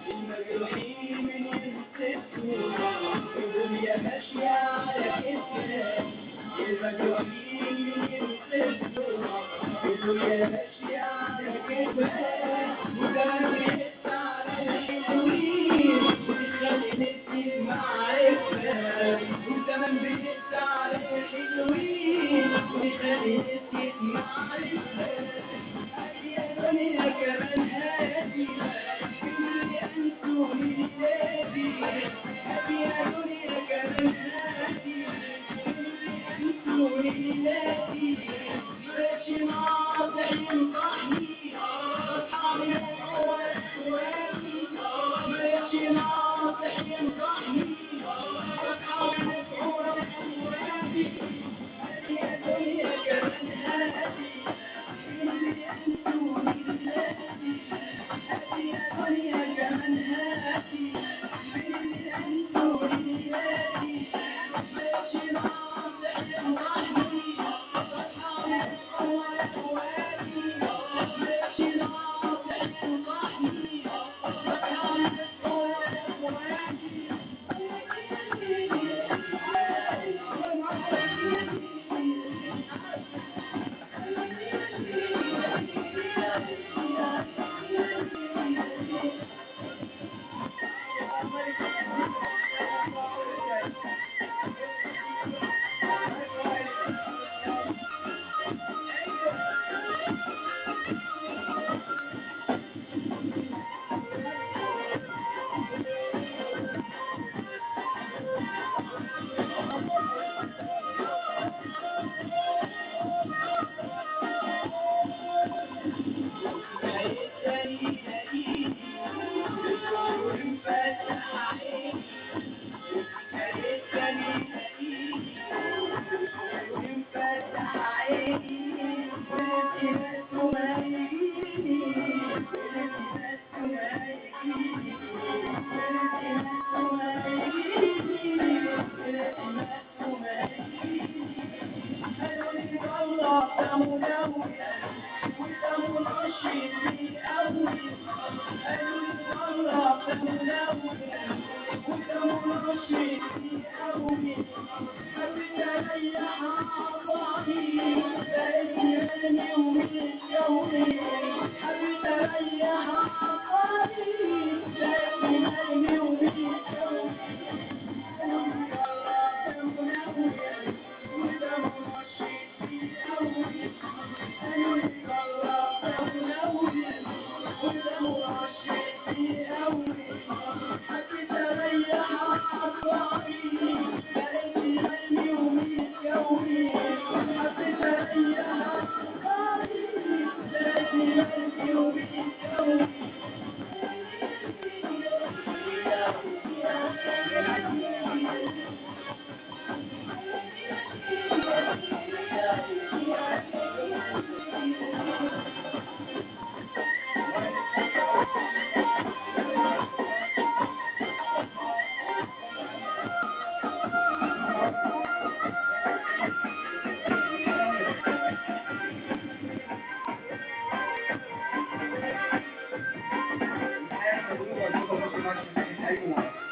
المجروحين من ينسفوا الدنيا ماشية على كتفها. المجروحين من ينسفوا الدنيا ماشية على كتفها. وزمان بيقسى على الحلوين وتخلي نفسي معرفها. وزمان بيقسى على الحلوين وتخلي نفسي معرفها. يا دنيا كمان هادي اللي انتوا ليلادي. يا دنيا كمان هادي اللي انتوا ليلادي. ماشي ناطح ينصحني اصحابي هو اخواني. ماشي ناطح ينصحني اصحابي هو اخواني. يا دنيا كمان هادي اللي انتوا ليلادي. يا دنيا كمان هادي اللي انتوا ليلادي. ماشي ناطح ينصحني اصحابي هو اخواني. ماشي ناطح ينصحني اصحابي هو اخواني. أيوة.